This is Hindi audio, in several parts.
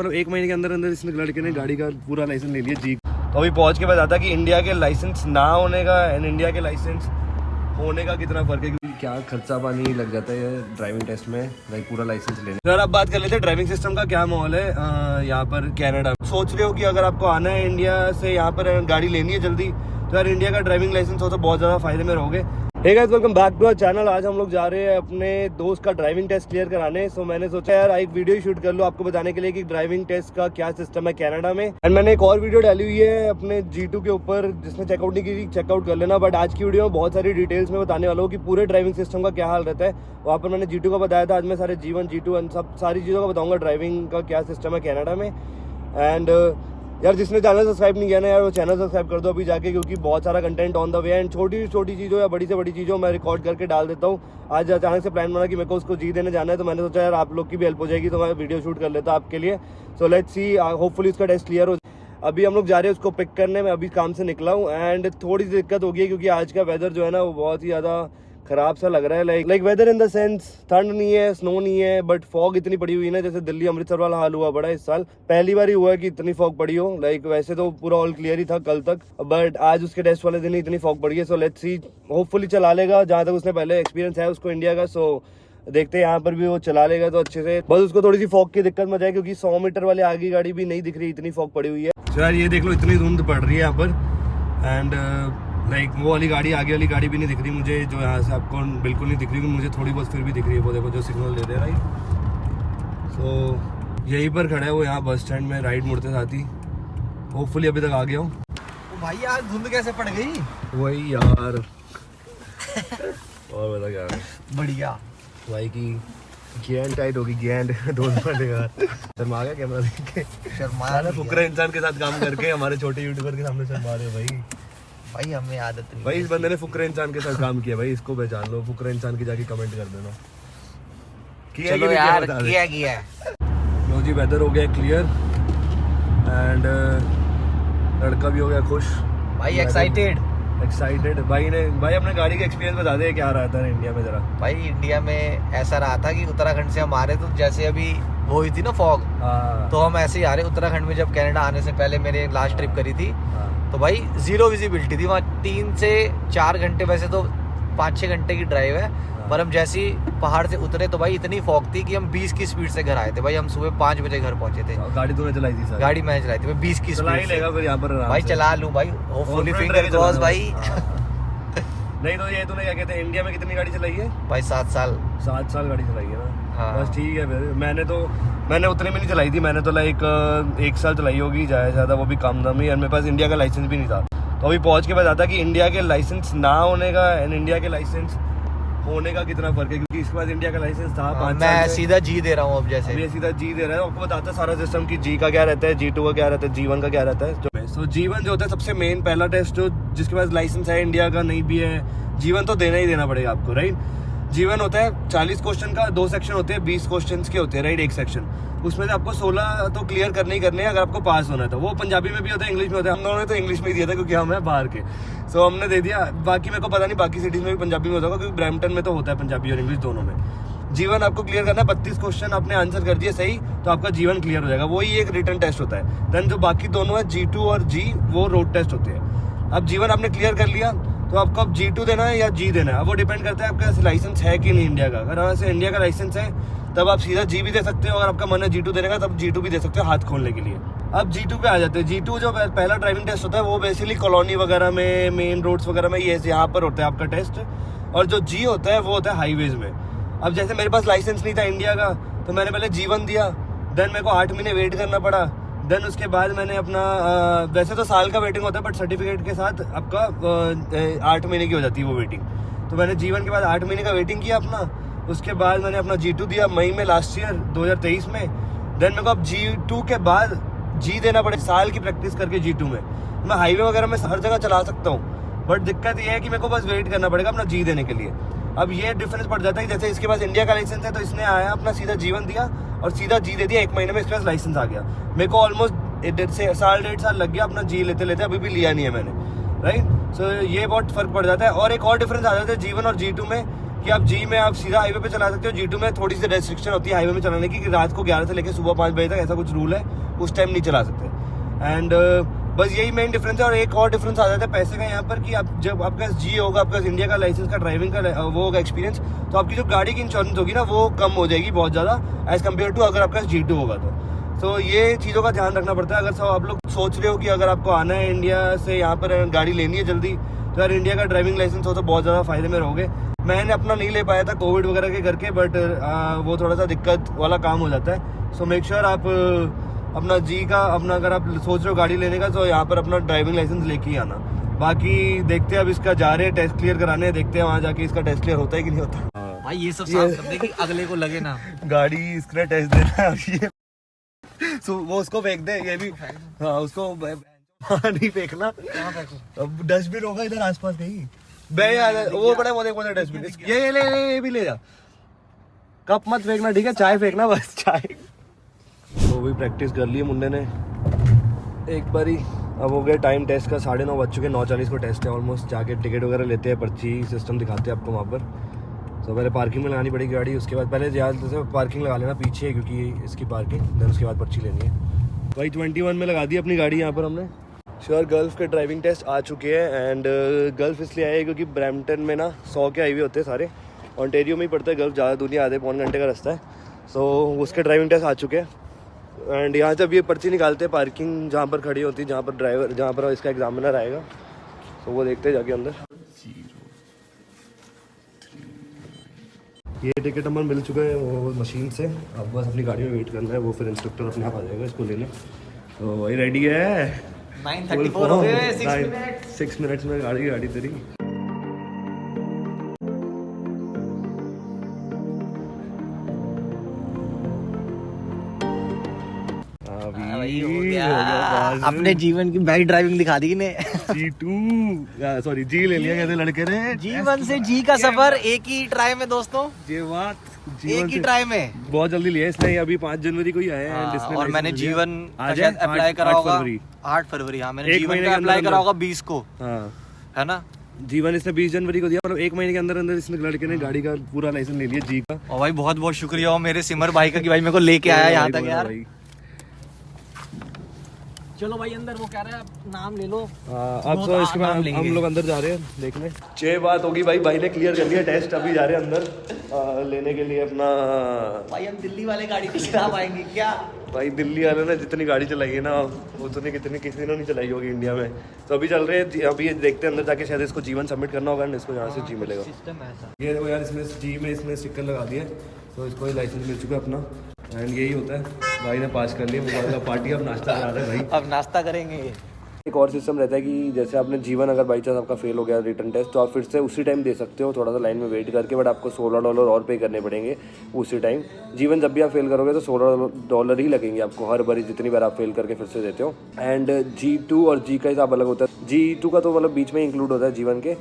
मतलब 1 महीने के अंदर अंदर इस लड़के ने गाड़ी का पूरा लाइसेंस ले लिया जी। तो अभी पहुंच के बताता कि इंडिया के लाइसेंस ना होने का एंड इंडिया के लाइसेंस होने का कितना फर्क है, क्योंकि क्या खर्चा पानी लग जाता है ड्राइविंग टेस्ट में, लाइक पूरा लाइसेंस लेने। तो अब बात कर लेते हैं ड्राइविंग सिस्टम का क्या माहौल है यहाँ पर कनाडा। सोच रहे हो कि अगर आपको आना है इंडिया से यहाँ पर गाड़ी लेनी है जल्दी, तो यार इंडिया का ड्राइविंग लाइसेंस हो तो बहुत ज़्यादा फायदे में रहोगे। Hey guys, welcome back to our channel. आज हम लोग जा रहे हैं अपने दोस्त का ड्राइविंग टेस्ट क्लियर कराने। सो मैंने सोचा यार एक वीडियो ही शूट कर लो आपको बताने के लिए कि ड्राइविंग टेस्ट का क्या सिस्टम है कनाडा में। एंड मैंने एक और वीडियो डाली हुई है अपने G2 के ऊपर, जिसने चेकआउट नहीं की चेकआउट कर लेना। बट आज की वीडियो में बहुत सारी डिटेल्स में बताने वाला हूँ कि पूरे ड्राइविंग सिस्टम का क्या हाल रहता है। वहाँ पर मैंने G2 का बताया था, आज मैं सारे G1 G2 सब सारी चीज़ों का बताऊँगा ड्राइविंग का क्या सिस्टम है कनाडा में। एंड यार जिसने चैनल सब्सक्राइब नहीं किया ना यार, वो चैनल सब्सक्राइब कर दो अभी जाके, क्योंकि बहुत सारा content on the way and छोटी छोटी चीज़ों या बड़ी से बड़ी चीज़ों मैं रिकॉर्ड करके डाल देता हूँ। आज अचानक से प्लान बना कि मेरे को उसको जी देने जाना है, तो मैंने सोचा यार आप लोग की भी हेल्प हो जाएगी, तो मैं वीडियो शूट कर लेता आपके लिए। सो लेट्स सी, होपफुली उसका टेस्ट क्लियर हो। अभी हम लोग जा रहे हैं उसको पिक करने में, अभी काम से निकला हूँ एंड थोड़ी सी दिक्कत हो गई है क्योंकि आज का वेदर जो है ना वो बहुत ही ज़्यादा खराब सा लग रहा है। Like weather in the sense ठंड नहीं है, स्नो नहीं है, बट फॉग इतनी पड़ी हुई है ना, जैसे दिल्ली अमृतसर वाला हाल हुआ बड़ा इस साल। पहली बार ही हुआ है कि इतनी फॉग पड़ी हो। लाइक वैसे तो पूरा ऑल क्लियर ही था कल तक, बट आज उसके टेस्ट वाले दिन ही इतनी फॉग पड़ी है। सो लेट्स सी, होपफुली चला लेगा, जहाँ तक उसने पहले एक्सपीरियंस है उसको इंडिया का। सो देखते हैं यहाँ पर भी वो चला लेगा तो अच्छे से। बस उसको थोड़ी सी फॉग की दिक्कत मत आए, क्योंकि 100 मीटर वाले आगे गाड़ी भी नहीं दिख रही, इतनी फॉग पड़ी हुई है। तो यार ये देख लो, इतनी धुंध पड़ रही है यहाँ पर एंड लाइक वो वाली गाड़ी, आगे वाली गाड़ी भी नहीं दिख रही मुझे, जो यहाँ से आपको बिल्कुल नहीं दिख रही, मुझे थोड़ी बहुत फिर भी दिख रही है। वो देखो जो सिग्नल दे रहा है। सो यहीं पर खड़ा है वो, यहाँ बस स्टैंड में राइट मुड़ते साथ ही। होपफुली अभी तक आ गया हूँ। भाई यार धुंध कैसे पड़ गई? वही यार और बता क्या बढ़िया भाई की गैंड टाइट होगी, गैंड डोज पड़ेगा। शर्मा गया कैमरा देख के, शर्मा ना फुकरा इंसान के साथ काम करके हमारे छोटे यूट्यूबर के सामने शर्मा रहे भाई। भाई हमें आदत नहीं भाई इस बंदे ने फुकरे इंसान के साथ काम किया भाई, इसको पहचान लो। फुकरे इंसान की जाके कमेंट कर देना। किया चलो यार, किया लो जी, वेदर हो गया क्लियर एंड लड़का भी हो गया खुश भाई, एक्साइटेड। भाई अपने गाड़ी का एक्सपीरियंस बता दे, क्या रहा था इंडिया में जरा। भाई इंडिया में ऐसा रहा था कि उत्तराखंड से हम आ रहे, तो जैसे अभी वो हुई थी ना फॉग, तो हम ऐसे ही आ रहे। उत्तराखंड में जब कनाडा आने से पहले मेरे लास्ट ट्रिप करी थी, तो भाई 0 विजिबिलिटी थी वहाँ। 3 से 4 घंटे, वैसे तो 5-6 घंटे की ड्राइव है, पर हम जैसे ही पहाड़ से उतरे तो भाई इतनी फॉग थी कि हम 20 की स्पीड से घर आए थे। भाई हम सुबह 5 बजे घर पहुंचे थे। गाड़ी तूने चलाई थी सर? गाड़ी मैंने चलाई थी, मैं 20 की स्पीड से। फिर यहाँ पर भाई चला लूं भाई, होपफुली फिंगर क्रॉस भाई। नहीं तो ये तूने क्या कहते हैं, इंडिया में कितनी गाड़ी चलाई है भाई? 7 साल गाड़ी चलाई है ना। हाँ। बस ठीक है। फिर मैंने उतने में नहीं चलाई थी, मैंने तो लाइक 1 साल चलाई होगी ज़्यादा, वो भी कम दाम ही। और मेरे पास इंडिया का लाइसेंस भी नहीं था, तो अभी पहुंच के बताता कि इंडिया के लाइसेंस ना होने का एंड इंडिया के लाइसेंस होने का कितना फर्क है, क्योंकि इसके पास इंडिया का लाइसेंस था 5 मैं साल से। सीधा जी दे रहा हूँ अब, जैसे अभी सीधा जी दे रहा है। आपको बताता सारा सिस्टम कि जी का क्या रहता है, G2 का क्या रहता है, G1 का क्या रहता है। सो G1 जो होता है सबसे मेन पहला टेस्ट, जो जिसके पास लाइसेंस है इंडिया का नहीं भी है, G1 तो देना ही देना पड़ेगा आपको, राइट। G1 होता है 40 क्वेश्चन का, 2 सेक्शन होते हैं, 20 क्वेश्चन के होते हैं, राइट, 1 सेक्शन। उसमें से आपको 16 तो क्लियर करने ही करने हैं अगर आपको पास होना है तो। वो पंजाबी में भी होता है, इंग्लिश में होता है। हम दोनों ने तो इंग्लिश में ही दिया था क्योंकि हम हैं बाहर के। सो हमने दे दिया। बाकी मेरे को पता नहीं बाकी सिटीज में भी पंजाबी में होता होगा, क्योंकि ब्रैम्पटन में तो होता है पंजाबी और इंग्लिश दोनों में। G1 आपको क्लियर करना है। 32 क्वेश्चन आपने आंसर कर दिए सही तो आपका G1 क्लियर हो जाएगा। वही एक रिटन टेस्ट होता है। देन जो बाकी दोनों है G2 और G, वो रोड टेस्ट होते हैं। अब G1 आपने क्लियर कर लिया तो आपको अब G2 देना है या G देना है, अब वो डिपेंड करता है आपका लाइसेंस है कि नहीं इंडिया का। अगर वहाँ से इंडिया का लाइसेंस है तब आप सीधा G भी दे सकते हो, अगर आपका मन है G2 देने का तब G2 भी दे सकते हो हाथ खोलने के लिए। अब G2 पे आ जाते हैं। G2 जो पहला ड्राइविंग टेस्ट होता है वो बेसिकली कॉलोनी वगैरह में, मेन रोड्स वगैरह में, ये यहाँ पर होता है आपका टेस्ट। और जो G होता है वो होता है हाईवेज में। अब जैसे मेरे पास लाइसेंस नहीं था इंडिया का, तो मैंने पहले G1 दिया, देन मेरे को 8 महीने वेट करना पड़ा। देन उसके बाद मैंने अपना वैसे तो साल का वेटिंग होता है, बट सर्टिफिकेट के साथ आपका 8 महीने की हो जाती है वो वेटिंग। तो मैंने G1 के बाद 8 महीने का वेटिंग किया अपना। उसके बाद मैंने अपना G2 दिया मई में लास्ट ईयर 2023 में। देन मेरे को अब G2 के बाद G देना पड़े, साल की प्रैक्टिस करके G2 में। मैं हाईवे वगैरह में हर जगह चला सकता हूँ, बट दिक्कत ये है कि मेरे को बस वेट करना पड़ेगा अपना G देने के लिए। अब ये डिफरेंस पड़ जाता है कि जैसे इसके पास इंडिया का लाइसेंस है तो इसने आया अपना सीधा G1 दिया और सीधा G दे दिया, 1 महीने में इसके पास लाइसेंस आ गया। मेरे को ऑलमोस्ट 1.5 साल लग गया अपना G लेते, अभी भी लिया नहीं है मैंने, राइट। सो ये बहुत फर्क पड़ जाता है। और एक और डिफरेंस आ जाता है G1 और G2 में कि आप जी में आप सीधा हाईवे पे चला सकते हो, G2 में थोड़ी सी रेस्ट्रिक्शन होती है हाईवे में चलाने की कि रात को 11 से लेकर सुबह 5 बजे तक ऐसा कुछ रूल है, उस टाइम नहीं चला सकते। एंड बस यही मेन डिफरेंस है। और एक और डिफरेंस आ जाता है पैसे का यहाँ पर कि आप जब आपके पास जी होगा, आपके पास इंडिया का लाइसेंस का ड्राइविंग का वो होगा एक्सपीरियंस, तो आपकी जो गाड़ी की इंश्योरेंस होगी ना वो कम हो जाएगी बहुत ज़्यादा एज कम्पेयर टू अगर आपके पास G2 होगा तो ये चीज़ों का ध्यान रखना पड़ता है। अगर सब आप लोग सोच रहे हो कि अगर आपको आना है इंडिया से यहाँ पर गाड़ी लेनी है जल्दी, तो यार इंडिया का ड्राइविंग लाइसेंस हो तो बहुत ज़्यादा फायदे में रहोगे। मैंने अपना नहीं ले पाया था कोविड वगैरह के करके, बट वो थोड़ा सा दिक्कत वाला काम हो जाता है। सो मेक श्योर आप अपना जी का अपना अगर आप सोच रहे हो गाड़ी लेने का तो यहाँ पर अपना ड्राइविंग लाइसेंस लेके ही आना। बाकी देखते हैं, अब इसका जा रहे हैं टेस्ट क्लियर कराने, देखते हैं वहाँ जाके इसका टेस्ट क्लियर होता है कि नहीं होता। भाई ये सब साफ कर दे कि अगले को लगे ना गाड़ी इसका टेस्ट देना है ये so, वो उसको फेंक दे, ये भी हाँ उसको नहीं फेंकना। अब डस्टबिन होगा इधर आसपास कहीं वो बड़ा वो डस्टबिन ये ले भी ले जा। कप मत फेंकना, ठीक है, चाय फेंकना बस, चाय। तो भी प्रैक्टिस कर ली है मुन्ने ने एक बारी। अब हो गया टाइम टेस्ट का, 9:30 बज चुके, 9:40 को टेस्ट है ऑलमोस्ट। जाके टिकट वगैरह लेते हैं, पर्ची सिस्टम दिखाते हैं आपको वहाँ पर। तो पहले पार्किंग में लगानी पड़ेगी गाड़ी, उसके बाद पहले ज़्यादा से पार्किंग लगा लेना पीछे क्योंकि इसकी पार्किंग, देन उसके बाद पर्ची लेनी है। भाई 21 में लगा दी अपनी गाड़ी यहाँ पर हमने। श्योर गल्फ के ड्राइविंग टेस्ट आ चुके हैं। एंड गल्फ इसलिए आए क्योंकि ब्रैम्पटन में ना 100 के हाईवे होते हैं सारे, ऑन्टेरियो में ही पड़ता है गल्फ, ज़्यादा दूर नहीं, आधे पौन घंटे का रास्ता है। सो उसके ड्राइविंग टेस्ट आ चुके हैं। एंड यहाँ जब ये पर्ची निकालते हैं पार्किंग जहाँ पर खड़ी होती है, जहाँ पर ड्राइवर, जहाँ पर इसका एग्जामिनर आएगा, तो वो देखते हैं जाके अंदर। ये टिकट नंबर मिल चुका है वो मशीन से, अब बस अपनी गाड़ी में वेट करना है, वो फिर इंस्ट्रक्टर अपने आप आ जाएगा इसको लेने। तो वही रेडी है, 9:34 हो गए, 6 मिनट्स में गाड़ी तेरी। हो गया। अपने जीवन की बाइक ड्राइविंग दिखा दी ने। G2 सॉरी जी ले लिया कहते लड़के ने। जीवन से जी का सफर एक ही ट्राई में दोस्तों, ये बात एक ही ट्राई में बहुत जल्दी लिया इसने, अभी 5 जनवरी को ही आया है। और मैंने जीवन अप्लाई करा होगा 8 फरवरी। हाँ मैंने जीवन का अप्लाई करा होगा 20 को, है ना। जीवन इसने 20 जनवरी को दिया, मतलब 1 महीने के अंदर अंदर इसने लड़के ने गाड़ी का पूरा लाइसेंस ले लिया जी का। और भाई बहुत बहुत शुक्रिया मेरे सिमर भाई का कि भाई मेरे को लेके आया यहाँ तक यार। चलो भाई अंदर, वो कह रहा है नाम ले लो। अब तो इसके बाद हम लोग अंदर जा रहे हैं देखने। 6 बात होगी भाई ने क्लियर कर लिया टेस्ट, अभी जा रहे हैं अंदर लेने के लिए अपना। भाई हम दिल्ली वाले गाड़ी की चला पाएंगे क्या? भाई दिल्ली वाले ने जितनी गाड़ी चलाई है ना उतनी किसी ने नहीं चलाई होगी इंडिया में। तो अभी चल रहे हैं, अभी देखते हैं अंदर जाके, शायद इसको जीवन सबमिट करना होगा, इसको यहाँ से जी मिलेगा। सिस्टम ऐसा ये देखो यार, इसमें जी में इसमें स्टिकर लगा दिया, तो इसको ही लाइसेंस मिल चुका है अपना। एंड यही होता है, भाई ने पास कर लिया, मुझे पार्टी अब नाश्ता करा रहे हैं भाई, अब नाश्ता करेंगे। एक और सिस्टम रहता है कि जैसे आपने जीवन अगर बाई चांस आपका फेल हो गया रिटर्न टेस्ट, तो आप फिर से उसी टाइम दे सकते हो, थोड़ा सा लाइन में वेट करके, बट आपको $16 और पे करने पड़ेंगे उसी टाइम। जीवन जब भी आप फेल करोगे तो $16 ही लगेंगे आपको हर बारी, जितनी बार आप फेल करके फिर से देते हो। एंड G2 और जी का हिसाब अलग होता है। G2 का तो मतलब बीच में इंक्लूड होता है जीवन के,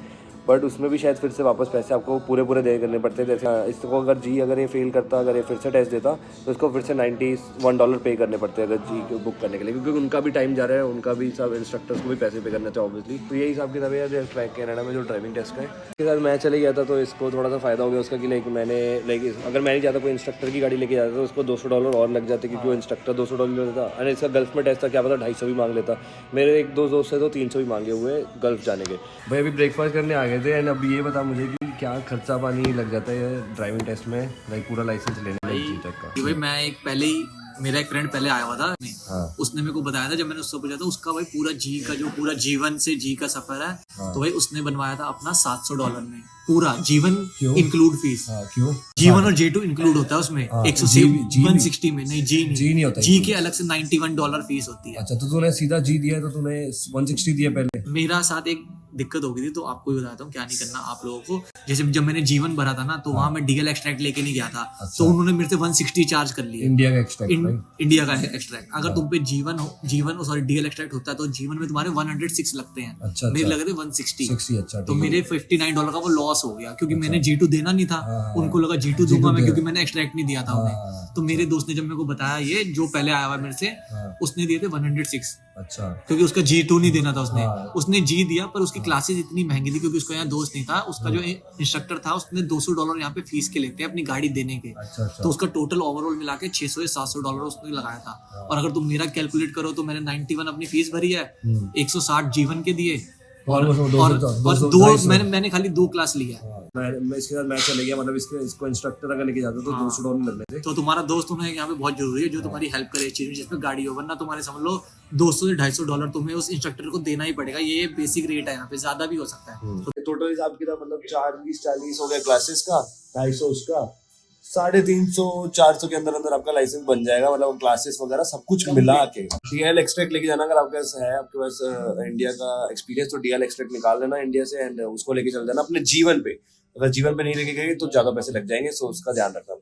बट उसमें भी शायद फिर से वापस पैसे आपको पूरे दे करने पड़ते हैं। जैसे इसको अगर जी अगर ये फेल करता, अगर ये फिर से टेस्ट देता, तो इसको फिर से $91 पे करने पड़ते हैं अगर जी को बुक करने के लिए, क्योंकि उनका भी टाइम जा रहा है, उनका भी सब इंस्ट्रक्टर्स को भी पैसे पे करने थे ऑब्वियसली। तो यही हिसाब किताब है कनाडा में जो ड्राइविंग टेस्ट का है। इसके साथ मैं चले गया था तो इसको थोड़ा सा फ़ायदा हो गया उसका कि अगर मैं नहीं जाता, कोई इंस्ट्रक्टर की गाड़ी लेके जाता तो उसको $200 और लग जाते, क्योंकि वो इंस्ट्रक्टर $200 लेता था। और इसका गल्फ में टेस्ट था, क्या पता 250 भी मांग लेता। मेरे 1-2 दोस्त है तो 300 भी मांगे हुए गल्फ जाने के। भाई अभी ब्रेकफास्ट करने आ गए थे। एंड अब ये बता मुझे कि क्या खर्चा पानी लग जाता है ड्राइविंग टेस्ट में, लाइक पूरा लाइसेंस लेने में जी तक का। भाई मैं मेरा एक फ्रेंड पहले आया हुआ था, उसने मेरे को बताया था, जब मैंने उससे पूछा था उसका भाई पूरा जी का जो पूरा जीवन से जी का सफर है, तो भाई उसने बनवाया था अपना $700 में पूरा जीवन इंक्लूड फीस। क्यों? जीवन और J2 इंक्लूड होता है उसमें। 160 में नहीं, जी नहीं होता, जी के अलग से $91 फीस होती है। अच्छा, तो तूने सीधा जी दिया, तो तूने 160 दिया पहले। मेरा साथ एक दिक्कत हो गई थी, तो आपको भी बताता हूँ क्या नहीं करना आप लोगों को। जैसे जब मैंने जीवन भरा था ना, तो वहाँ मैं डीएल एक्सट्रैक्ट लेके नहीं गया था। तो उन्होंने मेरे से 160 चार्ज कर लिया, इंडिया का एक्सट्रैक्ट। अगर तुम पे जीवन सॉरी डीएल एक्सट्रैक्ट होता है तो जीवन में तुम्हारे 106 लगते हैं। मेरे लगे थे 160। अच्छा, तो मेरे $59 का वो लॉस हो गया, क्योंकि मैंने G2 देना नहीं था। उनको लगा G2 दूंगा मैं, क्योंकि मैंने एक्सट्रैक्ट नहीं दिया था उन्हें। तो मेरे दोस्त ने जब मेरे को बताया, ये जो पहले आया हुआ मेरे से, उसने दिए थे 106। अच्छा क्योंकि उसका G2 नहीं देना था उसने। हाँ। उसने G दिया, पर उसकी क्लासेस इतनी महंगी थी क्योंकि उसको यहाँ दोस्त नहीं था। उसका जो इंस्ट्रक्टर था उसने $200 यहाँ पे फीस के लेते हैं अपनी गाड़ी देने के। अच्छा अच्छा तो उसका टोटल ओवरऑल मिला के $600 या $700 उसने लगाया था। और अगर तुम मेरा कैलकुलेट करो तो मैंने 91 अपनी फीस भरी है, 160 जीवन के दिए, और मैंने खाली 2 क्लास लिया है। मैं इसके साथ मैच चले गया, मतलब इसको इंस्ट्रक्टर अगर लेके जाता तो $200 लगने थे। तो तुम्हारा दोस्त होना यहाँ पे बहुत जरूरी है, जो तुम्हारी हेल्प करे इस चीज में, जिसमें गाड़ी हो। वरना तुम्हारे समझ लो $200 से $250 तुम्हें उस इंस्ट्रक्टर को देना ही पड़ेगा। ये बेसिक रेट है, यहाँ पे ज्यादा भी हो सकता है। तो टोटल हिसाब किताब मतलब 40 हो गया क्लासेस का, 250 उसका, 350-400 के अंदर अंदर आपका लाइसेंस बन जाएगा, मतलब क्लासेस वगैरह सब कुछ मिला के। डीएल एक्सट्रैक्ट लेके जाना, अगर आपके पास है, आपके पास इंडिया का एक्सपीरियंस, तो डीएल एक्सट्रैक्ट निकाल लेना इंडिया से एंड उसको लेके चल जाना अपने जीवन पे। अगर जीवन पे नहीं लेके गए तो ज्यादा पैसे लग जाएंगे, सो उसका ध्यान रखना।